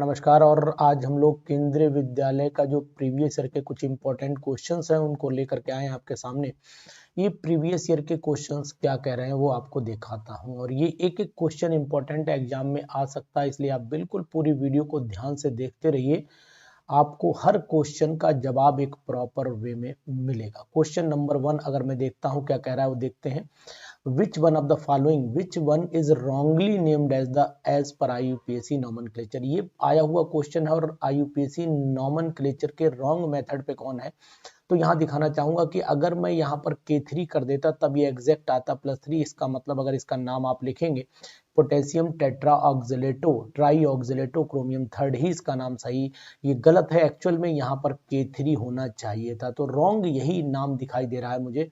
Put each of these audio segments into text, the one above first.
नमस्कार। और आज हम लोग केंद्रीय विद्यालय का जो प्रीवियस ईयर के कुछ इंपॉर्टेंट क्वेश्चंस हैं उनको लेकर के आए हैं आपके सामने। ये प्रीवियस ईयर के क्वेश्चंस क्या कह रहे हैं वो आपको दिखाता हूं, और ये एक एक क्वेश्चन इंपॉर्टेंट एग्जाम में आ सकता है, इसलिए आप बिल्कुल पूरी वीडियो को ध्यान से देखते रहिए। आपको हर क्वेश्चन का जवाब एक प्रॉपर वे में मिलेगा। क्वेश्चन नंबर 1 अगर मैं देखता हूं क्या कह रहा है वो देखते हैं। Which one of the following, which one is wrongly named as per IUPAC nomenclature? ये आया हुआ क्वेश्चन है और IUPAC nomenclature के रॉन्ग मेथड पे कौन है। तो यहाँ दिखाना चाहूंगा कि अगर मैं यहाँ पर K3 कर देता तब ये एग्जैक्ट आता +3। इसका मतलब अगर इसका नाम आप लिखेंगे potassium tetra oxalato tri oxalato chromium third ही इसका नाम सही, ये गलत है। एक्चुअल में यहाँ पर K3 होना चाहिए था, तो रॉन्ग यही नाम दिखाई दे रहा है मुझे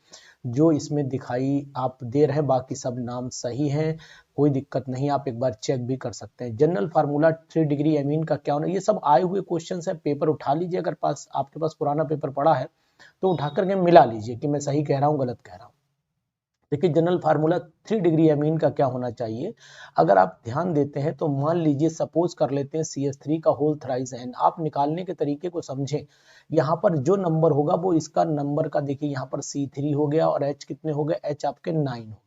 जो इसमें दिखाई आप दे रहे हैं। बाकी सब नाम सही हैं, कोई दिक्कत नहीं, आप एक बार चेक भी कर सकते हैं। जनरल फार्मूला 3 डिग्री एमीन का क्या होना, ये सब आए हुए क्वेश्चन है। पेपर उठा लीजिए, अगर आपके पास पुराना पेपर पड़ा है तो उठा करके मिला लीजिए कि मैं सही कह रहा हूँ गलत कह रहा हूँ। देखिए जनरल फार्मूला 3 डिग्री एमीन का क्या होना चाहिए। अगर आप ध्यान देते हैं तो मान लीजिए सपोज कर लेते हैं CH3 का होल थ्राइस n। आप निकालने के तरीके को समझें। यहाँ पर जो नंबर होगा वो इसका नंबर का, देखिए यहाँ पर C3 हो गया और H कितने हो गए, H आपके 9 हो गए।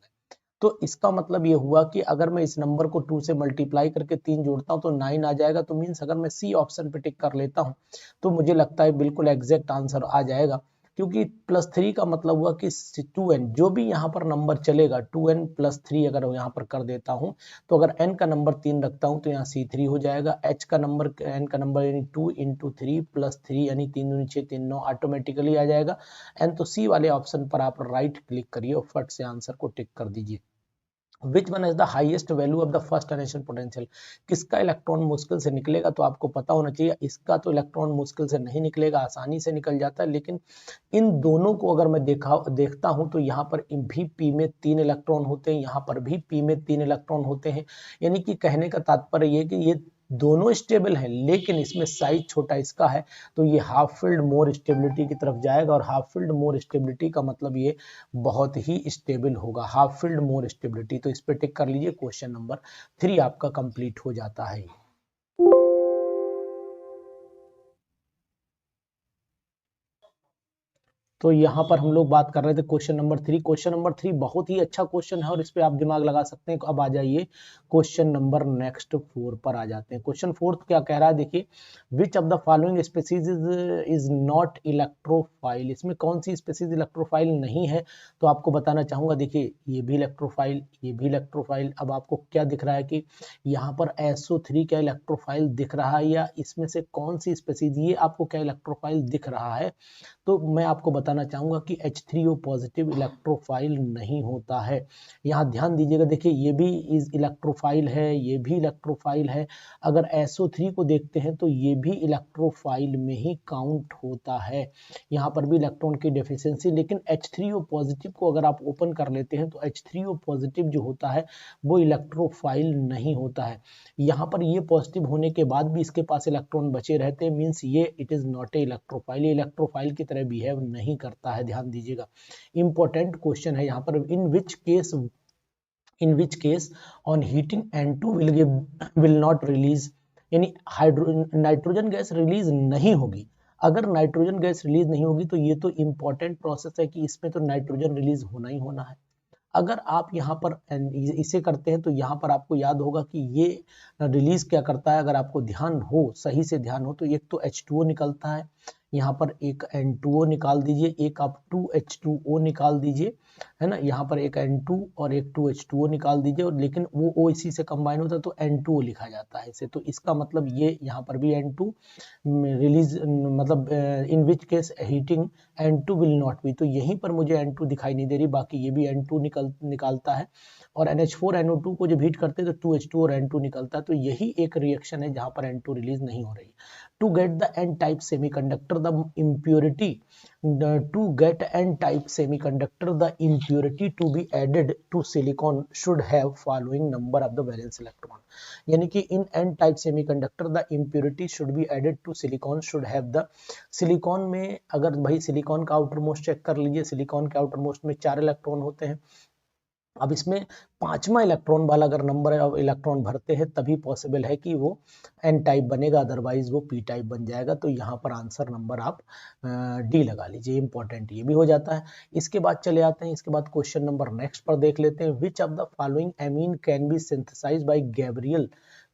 तो इसका मतलब ये हुआ कि अगर मैं इस नंबर को 2 से मल्टीप्लाई करके 3 जोड़ता हूँ तो 9 आ जाएगा। तो मीन्स अगर मैं C ऑप्शन पे टिक कर लेता हूँ तो मुझे लगता है बिल्कुल एग्जैक्ट आंसर आ जाएगा, क्योंकि +3 का मतलब हुआ कि 2n जो भी यहाँ पर नंबर चलेगा 2n + 3 अगर यहाँ पर कर देता हूँ तो अगर n का नंबर 3 रखता हूँ तो यहाँ C3 हो जाएगा। h का नंबर n का नंबर यानी 2 × 3 + 3 यानी 3 दूनी 6 3 9 ऑटोमेटिकली आ जाएगा n। तो C वाले ऑप्शन पर आप राइट क्लिक करिए और फट से आंसर को टिक कर दीजिए। Which one is the highest value of the first emission potential? किसका इलेक्ट्रॉन मुश्किल से निकलेगा, तो आपको पता होना चाहिए इसका तो इलेक्ट्रॉन मुश्किल से नहीं निकलेगा, आसानी से निकल जाता है। लेकिन इन दोनों को अगर मैं देखता हूं तो यहाँ पर भी P में 3 इलेक्ट्रॉन होते हैं, यहाँ पर भी P में 3 इलेक्ट्रॉन होते हैं। यानी कि कहने का तात्पर्य ये कि ये दोनों स्टेबल हैं, लेकिन इसमें साइज छोटा इसका है तो ये हाफ फील्ड मोर स्टेबिलिटी की तरफ जाएगा। और हाफ फील्ड मोर स्टेबिलिटी का मतलब ये बहुत ही स्टेबल होगा, हाफ फील्ड मोर स्टेबिलिटी। तो इस पे टिक कर लीजिए, क्वेश्चन नंबर 3 आपका कंप्लीट हो जाता है। तो यहाँ पर हम लोग बात कर रहे थे क्वेश्चन नंबर 3। क्वेश्चन नंबर 3 बहुत ही अच्छा क्वेश्चन है और इस पे आप दिमाग लगा सकते हैं। अब आ जाइए क्वेश्चन नंबर नेक्स्ट 4 पर आ जाते हैं। क्वेश्चन 4 क्या कह रहा है, देखिए विच of the following species is not electrophile. इसमें कौन सी स्पीसीज इलेक्ट्रोफाइल नहीं है, तो आपको बताना चाहूंगा। देखिए ये भी इलेक्ट्रोफाइल, ये भी इलेक्ट्रोफाइल। अब आपको क्या दिख रहा है कि यहाँ पर SO3 क्या इलेक्ट्रोफाइल दिख रहा है, या इसमें से कौन सी स्पीसीज ये आपको क्या इलेक्ट्रोफाइल दिख रहा है। तो मैं आपको बताना चाहूंगा कि H3O पॉजिटिव इलेक्ट्रोफाइल नहीं होता है। यहाँ ध्यान दीजिएगा, देखिए ये भी इस इलेक्ट्रोफाइल है, ये भी इलेक्ट्रोफाइल है। अगर SO3 को देखते हैं तो ये भी इलेक्ट्रोफाइल में ही काउंट होता है, यहाँ पर भी इलेक्ट्रॉन की डेफिशिएंसी। लेकिन H3O पॉजिटिव को अगर आप ओपन कर लेते हैं तो H3O पॉजिटिव जो होता है वो इलेक्ट्रोफाइल नहीं होता है। यहाँ पर ये पॉजिटिव होने के बाद भी इसके पास इलेक्ट्रॉन बचे रहते हैं, मीन्स ये it is not a electrophile, ये इलेक्ट्रोफाइल की तरह बिहेव नहीं करता है। ध्यान दीजिएगा, इंपॉर्टेंट क्वेश्चन है यहाँ पर। In which case on heating N2 will not release, यानी नाइट्रोजन गैस रिलीज नहीं होगी। अगर नाइट्रोजन गैस रिलीज नहीं होगी तो ये तो इंपॉर्टेंट प्रोसेस है कि इसमें तो नाइट्रोजन रिलीज होना ही होना है। अगर आप यहाँ पर इसे करते हैं तो यहाँ पर आपको याद होगा कि ये रिलीज क्या करता है। अगर आपको ध्यान हो, सही से ध्यान हो, तो एक तो H2O निकलता है, यहाँ पर एक N2O निकाल दीजिए, एक आप 2H2O निकाल दीजिए, है ना। यहाँ पर एक N2 और एक 2H2O निकाल दीजिए, और लेकिन वो O इसी से कंबाइन होता है तो N2O लिखा जाता है इसे। तो इसका मतलब ये यहाँ पर भी N2 रिलीज, मतलब in which case heating N2 will not be. तो यहीं पर मुझे N2 दिखाई नहीं दे रही, बाकी ये भी N2 निकालता है। और NH4NO2 को जब हीट करते हैं तो 2H2 और N2 निकलता है। तो यही एक रिएक्शन है जहां पर N2 रिलीज नहीं हो रही। To get the N type semiconductor the impurity the impurity to be added to silicon should have following number of the valence electron। यानी कि in N type semiconductor the impurity should be added to silicon should have the. Silicon में अगर भाई silicon का outer most check कर लीजिए, silicon के outer most में 4 इलेक्ट्रॉन होते हैं। अब इसमें 5वां इलेक्ट्रॉन वाला अगर नंबर ऑफ इलेक्ट्रॉन भरते हैं तभी पॉसिबल है कि वो एन टाइप बनेगा, अदरवाइज वो पी टाइप बन जाएगा। तो यहाँ पर आंसर नंबर आप डी लगा लीजिए, इंपॉर्टेंट ये भी हो जाता है। इसके बाद चले आते हैं, इसके बाद क्वेश्चन नंबर नेक्स्ट पर देख लेते हैं। Which of the following amine can be synthesised by Gabriel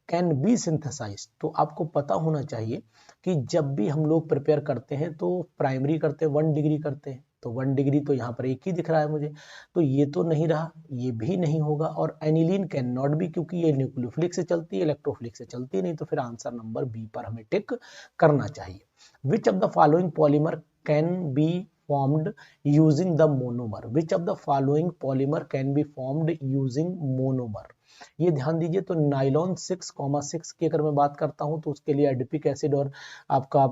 can be synthesise. तो आपको पता होना चाहिए कि जब भी हम लोग प्रिपेयर करते हैं तो प्राइमरी करते हैं 1 डिग्री करते हैं, तो 1 डिग्री तो यहाँ पर एक ही दिख रहा है मुझे, तो ये तो नहीं रहा, ये भी नहीं होगा, और एनिलीन कैन नॉट बी, क्योंकि ये न्यूक्लियोफिलिक से चलती है, इलेक्ट्रोफिलिक से चलती नहीं, तो फिर आंसर नंबर बी पर हमें टिक करना चाहिए। विच of the following polymer can be formed using the monomer? Which of the following polymer can be formed using monomer? ये ध्यान दीजिए। तो नाइलॉन 6,6 की अगर मैं बात करता हूं तो उसके लिए एडिपिक एसिड और आपका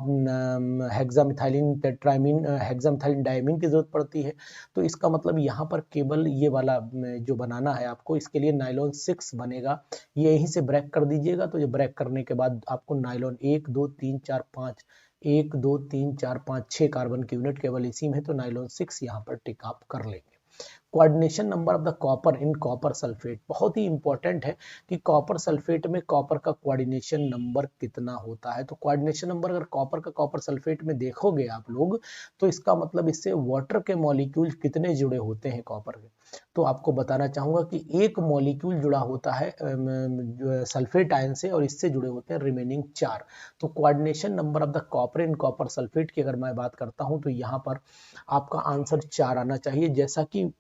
हेक्सामिथाइलिन टेट्रामीन हेक्सामिथाइलिन डायमीन की जरूरत पड़ती है। तो इसका मतलब यहाँ पर केवल ये वाला जो बनाना है आपको, इसके लिए नाइलॉन 6 बनेगा, ये यहीं से ब्रेक कर दीजिएगा। तो ये ब्रेक करने के बाद आपको नाइलॉन 1 2 3 4 5 1 2 3 4 5 6 कार्बन की यूनिट केवल इसी में है, तो नाइलॉन 6 यहाँ पर टिक आप कर लेंगे। Coordination number of the copper in copper sulphate, बहुत ही इंपॉर्टेंट है कि कॉपर सल्फेट में कॉपर का कोऑर्डिनेशन नंबर कितना होता है। तो कोऑर्डिनेशन नंबर अगर कॉपर का कॉपर सल्फेट में देखोगे आप लोग, तो इसका मतलब इससे वाटर के मॉलिक्यूल कितने जुड़े होते हैं कॉपर के। तो आपको बताना चाहूंगा कि एक मॉलिक्यूल जुड़ा होता है सल्फेट आयन से, और इससे जुड़े होते हैं रिमेनिंग 4। तो coordination number of the copper in copper sulphate की अगर मैं बात करता हूं तो यहाँ पर आपका आंसर 4 आना चाहिए। जैसा कि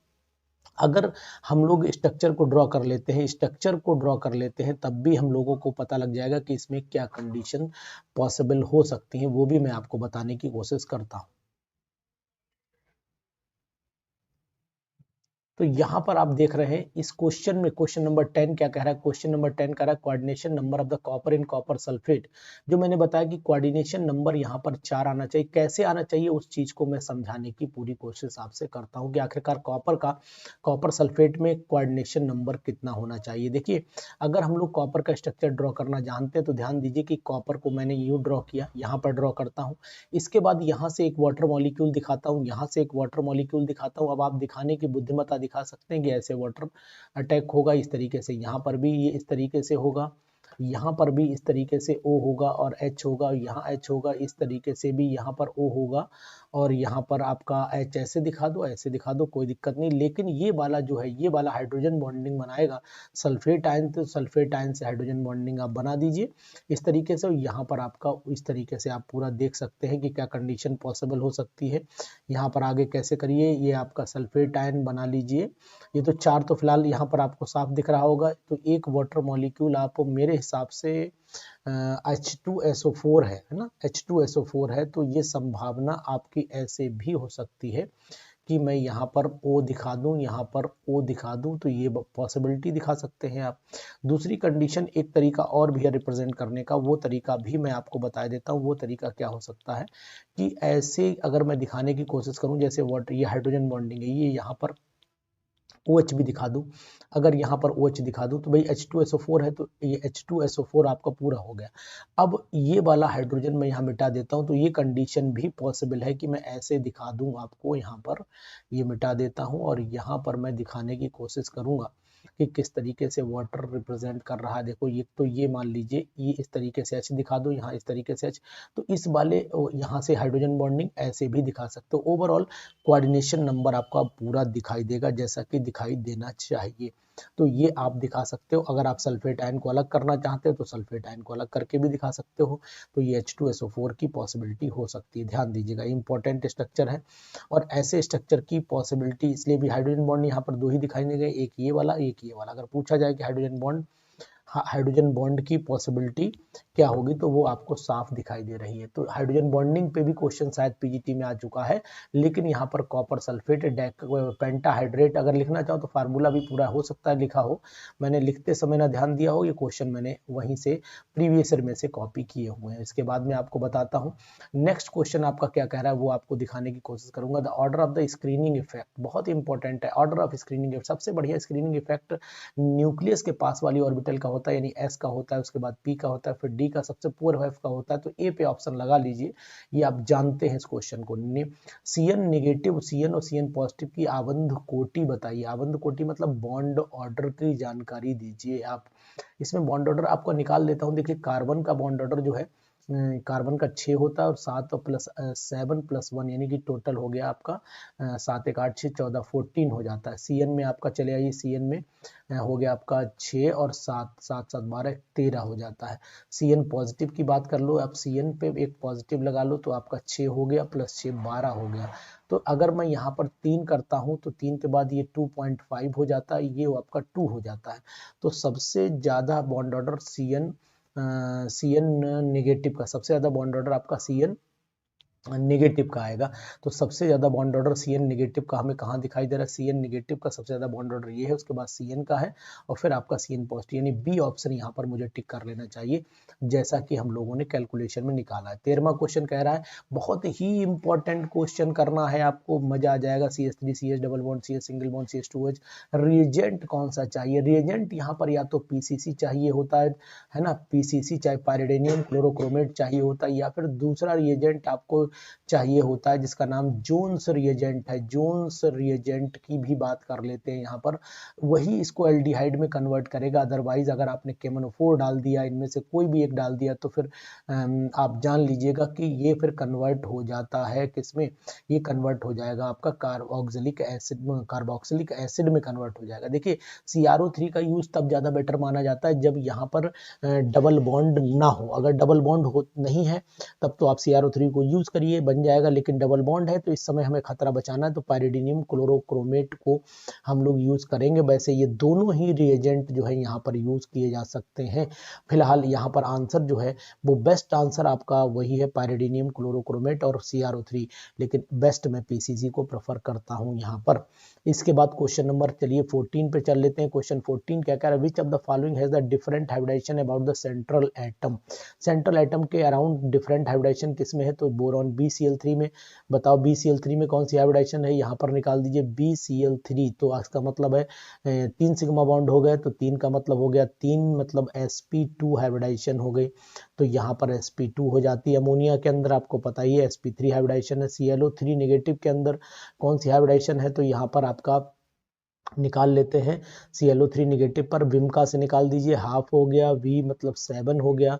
अगर हम लोग स्ट्रक्चर को ड्रॉ कर लेते हैं, स्ट्रक्चर को ड्रॉ कर लेते हैं, तब भी हम लोगों को पता लग जाएगा कि इसमें क्या कंडीशन पॉसिबल हो सकती है, वो भी मैं आपको बताने की कोशिश करता हूं। तो यहाँ पर आप देख रहे हैं इस क्वेश्चन में, क्वेश्चन नंबर 10 क्या कह रहा है, क्वेश्चन नंबर 10 कह रहा है coordination number of the copper in copper sulphate. जो मैंने बताया कि कोऑर्डिनेशन नंबर यहाँ पर 4 आना चाहिए, कैसे आना चाहिए उस चीज को मैं समझाने की पूरी कोशिश आपसे करता हूँ कि आखिरकार कॉपर सल्फेट में कोऑर्डिनेशन नंबर कितना होना चाहिए। देखिए, अगर हम लोग कॉपर का स्ट्रक्चर ड्रॉ करना जानते हैं तो ध्यान दीजिए कि कॉपर को मैंने यूं ड्रॉ किया, यहाँ पर ड्रॉ करता हूँ, इसके बाद यहाँ से एक वाटर मॉलिक्यूल दिखाता हूँ, यहाँ से एक वाटर मॉलिक्यूल दिखाता हूँ। अब आप दिखाने की बुद्धिमत्ता दिखा सकते हैं कि ऐसे वाटर अटैक होगा, इस तरीके से यहाँ पर भी ये इस तरीके से होगा, यहाँ पर भी इस तरीके से O होगा और H होगा, यहाँ H होगा, इस तरीके से भी यहाँ पर O होगा, और यहाँ पर आपका H ऐसे दिखा दो, ऐसे दिखा दो, कोई दिक्कत नहीं। लेकिन ये वाला जो है, ये वाला हाइड्रोजन बॉन्डिंग बनाएगा सल्फेट आयन, तो सल्फेट आयन से हाइड्रोजन बॉन्डिंग आप बना दीजिए इस तरीके से। यहाँ पर आपका इस तरीके से आप पूरा देख सकते हैं कि क्या कंडीशन पॉसिबल हो सकती है। यहाँ पर आगे कैसे करिए, ये आपका सल्फेट आयन बना लीजिए। ये तो 4 तो फिलहाल यहाँ पर आपको साफ दिख रहा होगा। तो एक वाटर मॉलिक्यूल आप मेरे हिसाब से H2SO4 है ना, H2SO4 है। तो ये संभावना आपकी ऐसे भी हो सकती है कि मैं यहाँ पर O दिखा दूं, यहाँ पर O दिखा दूं, तो ये पॉसिबिलिटी दिखा सकते हैं आप। दूसरी कंडीशन, एक तरीका और भी है रिप्रेजेंट करने का, वो तरीका भी मैं आपको बता देता हूँ। वो तरीका क्या हो सकता है कि ऐसे अगर मैं दिखाने की कोशिश करूँ, जैसे वाटर, ये हाइड्रोजन बॉन्डिंग है, ये यहाँ पर OH भी दिखा दूं, अगर यहाँ पर OH दिखा दूं तो भाई H2SO4 है, तो ये H2SO4 आपका पूरा हो गया। अब ये वाला हाइड्रोजन मैं यहाँ मिटा देता हूँ, तो ये कंडीशन भी पॉसिबल है कि मैं ऐसे दिखा दूं आपको, यहाँ पर ये मिटा देता हूँ और यहाँ पर मैं दिखाने की कोशिश करूंगा कि किस तरीके से वाटर रिप्रेजेंट कर रहा है। देखो, ये तो ये मान लीजिए ये इस तरीके से H दिखा दो, यहाँ इस तरीके से H, तो इस वाले यहाँ से हाइड्रोजन बॉन्डिंग ऐसे भी दिखा सकते हो। ओवरऑल कोऑर्डिनेशन नंबर आपका पूरा दिखाई देगा जैसा कि दिखाई देना चाहिए। तो ये आप दिखा सकते हो। अगर आप सल्फेट आयन को अलग करना चाहते हो तो सल्फेट आयन को अलग करके भी दिखा सकते हो। तो ये H2SO4 की पॉसिबिलिटी हो सकती है। ध्यान दीजिएगा, इंपॉर्टेंट स्ट्रक्चर है, और ऐसे स्ट्रक्चर की पॉसिबिलिटी इसलिए भी, हाइड्रोजन बॉन्ड यहाँ पर 2 ही दिखाई नहीं गए, एक ये वाला, एक ये वाला। अगर पूछा जाए कि हाइड्रोजन बॉन्ड की पॉसिबिलिटी क्या होगी, तो वो आपको साफ दिखाई दे रही है। तो हाइड्रोजन बॉन्डिंग पे भी क्वेश्चन शायद पीजीटी में आ चुका है, लेकिन यहाँ पर कॉपर सल्फेट पेंटाहाइड्रेट अगर लिखना चाहो तो फार्मूला भी पूरा हो सकता है लिखा हो, मैंने लिखते समय ना ध्यान दिया हो, ये क्वेश्चन मैंने वहीं से प्रीवियस ईयर में से कॉपी किए हुए हैं। इसके बाद में आपको बताता हूँ नेक्स्ट क्वेश्चन आपका क्या कह रहा है, वो आपको दिखाने की कोशिश करूंगा। The order of the screening effect बहुत इंपॉर्टेंट है। ऑर्डर ऑफ स्क्रीनिंग इफेक्ट, सबसे बढ़िया स्क्रीनिंग इफेक्ट न्यूक्लियस के पास वाली ऑर्बिटल का होता होता है यानी एस का होता है, उसके बाद पी का होता है, फिर डी का सबसे पुअर वेव का होता है, तो ए पे ऑप्शन लगा लीजिए, ये आप जानते हैं इस क्वेश्चन को। सीएन नेगेटिव, सीएन और सीएन पॉजिटिव की आबंध कोटि बताइए। आबंध कोटि मतलब बॉन्ड ऑर्डर की जानकारी दीजिए आप। इसमें बॉन्ड ऑर्डर आपको निकाल देता हूँ। देखिए कार्बन का बॉन्ड ऑर्डर जो है, कार्बन का 6 होता है और 7 प्लस 7 प्लस 1 यानी कि टोटल हो गया आपका 7 1 8 6 14 14 हो जाता है। सीएन में आपका चले आइए, सीएन में हो गया आपका 6 और 7 7 7 12 13 हो जाता है। सीएन पॉजिटिव की बात कर लो आप, सीएन पे एक पॉजिटिव लगा लो तो आपका 6 हो गया प्लस 6 12 हो गया। तो अगर मैं यहाँ पर 3 करता हूँ तो 3 के बाद ये 2.5 हो जाता है, ये आपका 2 हो जाता है। तो सबसे ज़्यादा बॉन्ड ऑर्डर सीएन नेगेटिव का, सबसे ज़्यादा बॉन्ड ऑर्डर आपका सीएन नेगेटिव का आएगा। तो सबसे ज्यादा बॉन्ड ऑर्डर सीएन नेगेटिव का हमें कहाँ दिखाई दे रहा है, सीएन नेगेटिव का सबसे ज्यादा बॉन्ड ऑर्डर ये है, उसके बाद सीएन का है और फिर आपका सीएन पॉजिटिव, यानी बी ऑप्शन यहाँ पर मुझे टिक कर लेना चाहिए, जैसा कि हम लोगों ने कैलकुलेशन में निकाला है। 13वां क्वेश्चन कह रहा है, बहुत ही इंपॉर्टेंट क्वेश्चन करना है आपको, मजा आ जाएगा। CH3 CH double bond CH single bond CH2H, reagent कौन सा चाहिए? रिएजेंट यहाँ पर या तो पीसीसी चाहिए होता है ना, पीसीसी चाहे पायरिडेनियम क्लोरोक्रोमेट चाहिए होता है, या फिर दूसरा रिएजेंट आपको चाहिए होता है जिसका नाम जोन्स रिएजेंट है। जोन्स रिएजेंट की भी बात कर लेते हैं यहाँ पर, वही इसको एल्डिहाइड में कन्वर्ट करेगा। अदरवाइज अगर आपने केमनोफोर डाल दिया, इनमें से कोई भी एक डाल दिया, तो फिर आप जान लीजिएगा कि ये फिर कन्वर्ट हो जाता है किसमें, ये कन्वर्ट हो जाएगा आपका कार्बोक्सिलिक एसिड में, कार्बोक्सिलिक एसिड में कन्वर्ट हो जाएगा। देखिए CrO3 का यूज तब ज्यादा बेटर माना जाता है जब यहाँ पर डबल बॉन्ड ना हो। अगर डबल बॉन्ड हो नहीं है तब तो आप CrO3 को यूज करिए, बन जाएगा, लेकिन डबल बॉन्ड है तो इस समय हमें खतरा बचाना है, तो पायरिडिनियम क्लोरोक्रोमेट को हम लोग यूज करेंगे। वैसे ये दोनों ही रिएजेंट जो है यहाँ पर यूज किए जा सकते हैं। फिलहाल यहाँ पर आंसर जो है वो बेस्ट आंसर आपका वही है, पायरिडिनियम क्लोरोक्रोमेट और CrO3, लेकिन बेस्ट मैं पीसीसी को प्रेफर करता हूँ यहाँ पर। इसके बाद क्वेश्चन नंबर चलिए 14 पे चल लेते हैं। क्वेश्चन 14 क्या कह रहा है, which of the following has the different hybridisation about the central atom. Central atom के अराउंड डिफरेंट हाइब्रिडाइजेशन किसमें है, तो बोरॉन BCl3 में। बताओ BCl3 में कौन सी हाइब्रिडाइजेशन है, यहाँ पर निकाल दीजिए BCl3। तो इसका मतलब है 3 सिग्मा बॉन्ड हो गए, तो 3 का मतलब हो गया 3 मतलब sp2 हाइब्रिडाइजेशन हो गई, तो यहाँ पर sp2 हो जाती है। अमोनिया के अंदर आपको पता ही है sp3 हाइब्रिडाइजेशन है। ClO3 नेगेटिव के अंदर कौन सी हाइब्रिडाइजेशन है, तो यहाँ पर आपका निकाल लेते हैं ClO3 नेगेटिव पर विमका से निकाल दीजिए, हाफ हो गया, V मतलब 7 हो गया,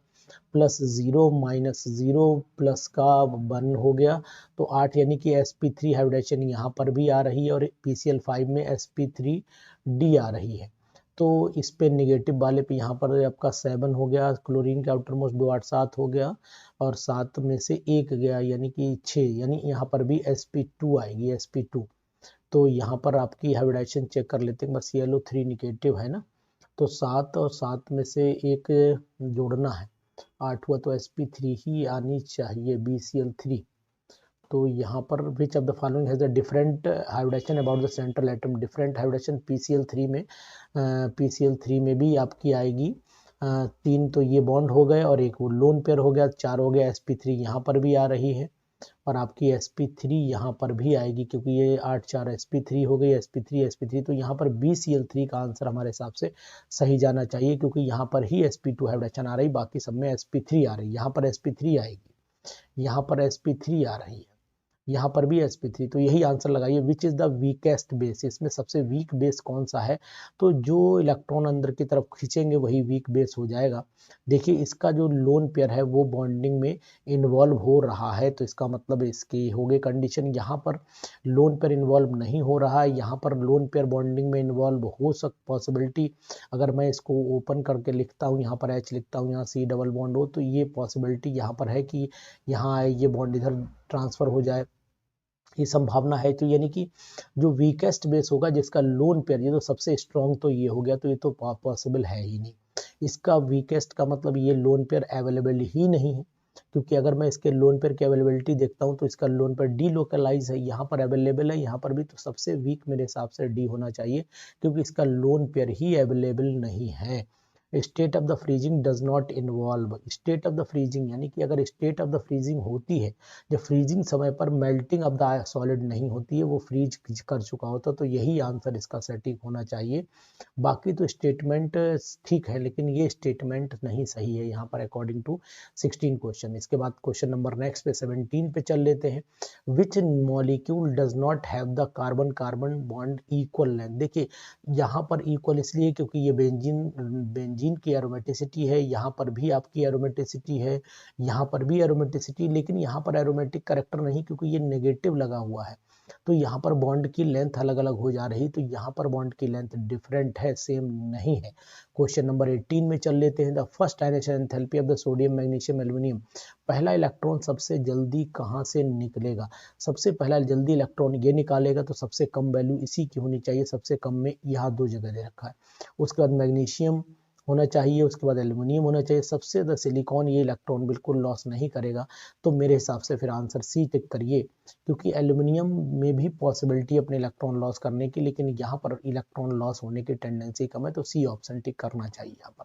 प्लस 0 माइनस 0 प्लस का 1 हो गया, तो 8, यानी कि sp3 हाइब्रिडाइजेशन यहाँ पर भी आ रही है और PCl5 में sp3D आ रही है। तो इस पे नेगेटिव वाले पे यहाँ पर आपका 7 हो गया, क्लोरीन के आउटर मोस्ट 2 8 7 हो गया और 7 में से 1 गया यानी कि 6, यानी यहाँ पर भी sp2 आएगी, sp2। तो यहाँ पर आपकी हाइब्रिडाइजेशन चेक कर लेते हैं, बस ClO3 नेगेटिव है ना, तो 7 और 7 में से 1 जोड़ना है, 8 हुआ, तो sp3 ही आनी चाहिए, BCl3। तो यहाँ पर which of the following has a different hybridisation about the central atom. Different hybridisation PCl3 में, PCl3 में भी आपकी आएगी 3, तो ये बॉन्ड हो गए और एक वो लोन पेयर हो गया, 4 हो गया, sp3 यहाँ पर भी आ रही है और आपकी sp3 यहाँ पर भी आएगी, क्योंकि ये 8 4 sp3 हो गई, sp3 तो यहाँ पर BCl3 का आंसर हमारे हिसाब से सही जाना चाहिए, क्योंकि यहाँ पर ही sp2 हाइब्रिडेशन आ रही, बाकी सब में sp3 आ रही, यहाँ पर sp3 आएगी, यहाँ पर sp3 आ रही है, यहाँ पर भी sp3, तो यही आंसर लगाइए। Which is the weakest base, इसमें सबसे वीक बेस कौन सा है, तो जो इलेक्ट्रॉन अंदर की तरफ खींचेंगे वही वीक बेस हो जाएगा। देखिए इसका जो लोन पेयर है वो बॉन्डिंग में इन्वॉल्व हो रहा है, तो इसका मतलब इसकी हो गई कंडीशन, यहाँ पर लोन पेयर इन्वॉल्व नहीं हो रहा है, यहाँ पर लोन पेयर बॉन्डिंग में इन्वॉल्व हो पॉसिबिलिटी, अगर मैं इसको ओपन करके लिखता हूँ, यहाँ पर H लिखता हूँ, यहाँ C डबल बॉन्ड हो, तो ये पॉसिबिलिटी यहाँ पर है कि यहाँ आए ये बॉन्ड इधर ट्रांसफर हो जाए, ये संभावना है। तो यानी कि जो वीकेस्ट बेस होगा जिसका लोन पेयर, ये तो सबसे स्ट्रॉन्ग तो ये हो गया, तो ये तो पॉसिबल है ही नहीं। इसका वीकेस्ट का मतलब ये लोन पेयर अवेलेबल ही नहीं है, क्योंकि अगर मैं इसके लोन पेयर की अवेलेबिलिटी देखता हूँ तो इसका लोन पेयर डीलोकलाइज है, यहाँ पर अवेलेबल है, यहाँ पर भी, तो सबसे वीक मेरे हिसाब से डी होना चाहिए, क्योंकि इसका लोन पेयर ही अवेलेबल नहीं है। State of the freezing does not involve, state of the freezing यानी कि अगर स्टेट ऑफ द फ्रीजिंग होती है, जब फ्रीजिंग समय पर मेल्टिंग ऑफ द सॉलिड नहीं होती है, वो फ्रीज कर चुका होता, तो यही आंसर इसका सटीक होना चाहिए। बाकी तो स्टेटमेंट ठीक है, लेकिन ये स्टेटमेंट नहीं सही है यहाँ पर अकॉर्डिंग टू 16 क्वेश्चन। इसके बाद क्वेश्चन नंबर नेक्स्ट पे 17 पे चल लेते हैं। Which molecule does not have the carbon carbon bond equal length. देखिए यहाँ पर इक्वल इसलिए क्योंकि ये बेंजीन की एरोमेटिसिटी है, यहाँ पर भी आपकी एरोमेटिसिटी है, यहाँ पर भी एरोमेटिसिटी, लेकिन यहाँ पर एरोमेटिक करेक्टर नहीं क्योंकि ये नेगेटिव लगा हुआ है, तो यहाँ पर बॉन्ड की लेंथ अलग अलग हो जा रही, तो यहाँ पर बॉन्ड की लेंथ डिफरेंट है, सेम नहीं है। क्वेश्चन नंबर 18 में चल लेते हैं। The first ionisation enthalpy of the sodium magnesium aluminium, पहला इलेक्ट्रॉन सबसे जल्दी कहाँ से निकलेगा। सबसे पहला जल्दी इलेक्ट्रॉन ये निकालेगा, तो सबसे कम वैल्यू इसी की होनी चाहिए, सबसे कम में यहाँ 2 जगह दे रखा है। उसके बाद मैग्नीशियम होना चाहिए, उसके बाद एल्युमिनियम होना चाहिए, सबसे ज़्यादा सिलिकॉन ये इलेक्ट्रॉन बिल्कुल लॉस नहीं करेगा, तो मेरे हिसाब से फिर आंसर सी टिक करिए, क्योंकि एल्युमिनियम में भी पॉसिबिलिटी अपने इलेक्ट्रॉन लॉस करने की, लेकिन यहाँ पर इलेक्ट्रॉन लॉस होने की टेंडेंसी कम है, तो सी ऑप्शन टिक करना चाहिए यहाँ पर।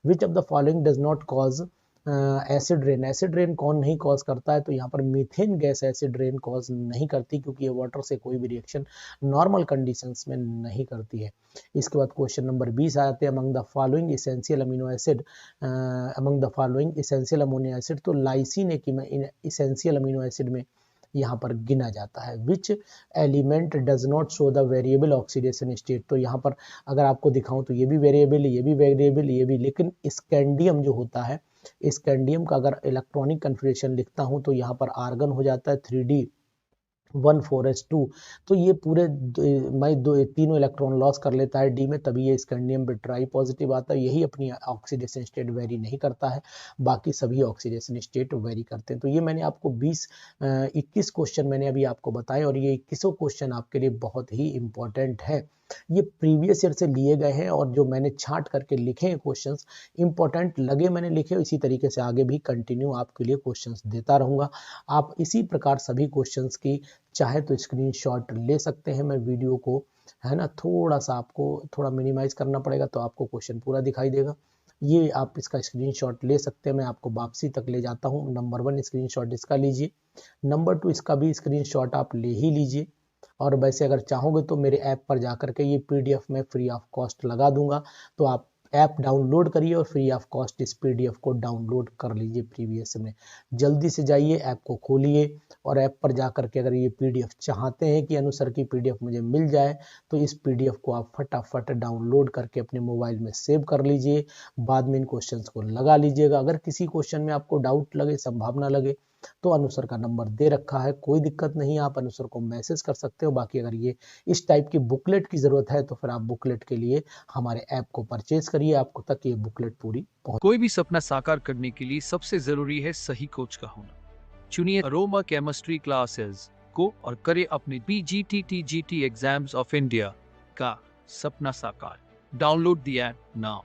Which of the following does not cause acid rain, acid rain कौन नहीं कॉज करता है, तो यहाँ पर methane gas acid rain cause नहीं करती, क्योंकि ये वाटर से कोई भी रिएक्शन नॉर्मल कंडीशंस में नहीं करती है। इसके बाद क्वेश्चन नंबर 20 आते हैं। Among the following essential amino acid, among the following essential अमोनियो एसिड, तो लाइसिन एक इसेंशियल अमीनो एसिड में यहाँ पर गिना जाता है। Which element does not show the variable oxidation state, तो यहाँ पर अगर आपको दिखाऊं तो ये भी वेरिएबल, ये भी वेरिएबल, ये भी, लेकिन स्कैंडियम जो होता है, स्कैंडियम का अगर इलेक्ट्रॉनिक कन्फिग्रेशन लिखता हूं तो यहाँ पर आर्गन हो जाता है 3d1,4s2, तो ये पूरे तीनों इलेक्ट्रॉन लॉस कर लेता है डी में, तभी ये स्कैंडियम पे ट्राई पॉजिटिव आता है। यही अपनी ऑक्सीडेशन स्टेट वेरी नहीं करता है, बाकी सभी ऑक्सीडेशन स्टेट वेरी करते हैं। तो ये मैंने आपको 21 क्वेश्चन मैंने अभी आपको बताए, और ये 21 क्वेश्चन आपके लिए बहुत ही इंपॉर्टेंट है। ये प्रीवियस ईयर से लिए गए हैं, और जो मैंने छांट करके लिखे हैं क्वेश्चंस, इंपॉर्टेंट लगे मैंने लिखे, इसी तरीके से आगे भी कंटिन्यू आपके लिए क्वेश्चंस देता रहूँगा। आप इसी प्रकार सभी क्वेश्चंस की चाहे तो स्क्रीनशॉट ले सकते हैं। मैं वीडियो को है ना थोड़ा सा आपको थोड़ा मिनिमाइज करना पड़ेगा, तो आपको क्वेश्चन पूरा दिखाई देगा। ये आप इसका स्क्रीनशॉट ले सकते हैं, मैं आपको वापसी तक ले जाता हूँ। नंबर 1 स्क्रीनशॉट इसका लीजिए, नंबर 2 इसका भी स्क्रीनशॉट आप ले ही लीजिए, और वैसे अगर चाहोगे तो मेरे ऐप पर जाकर के ये पीडीएफ में फ्री ऑफ कॉस्ट लगा दूंगा, तो आप ऐप डाउनलोड करिए और फ्री ऑफ कॉस्ट इस पीडीएफ को डाउनलोड कर लीजिए प्रीवियस में। जल्दी से जाइए, ऐप को खोलिए, और ऐप पर जाकर के अगर ये पीडीएफ चाहते हैं कि अनुसर की पीडीएफ मुझे मिल जाए, तो इस पीडीएफ को आप फटाफट डाउनलोड करके अपने मोबाइल में सेव कर लीजिए, बाद में इन क्वेश्चंस को लगा लीजिएगा। अगर किसी क्वेश्चन में आपको डाउट लगे, संभावना लगे, तो अनुसर का नंबर दे रखा है, कोई दिक्कत नहीं, आप अनुसर को मैसेज कर सकते हो। बाकी अगर ये इस टाइप की बुकलेट की जरूरत है, तो फिर आप बुकलेट के लिए हमारे ऐप को परचेज करिए, आपको तक ये बुकलेट पूरी पहुंच। कोई भी सपना साकार करने के लिए सबसे जरूरी है सही कोच का होना। चुनिए अरोमा केमिस्ट्री क्लासेस को और करें अपने PGT-TGT एग्जाम्स ऑफ इंडिया का सपना साकार। Download the app now.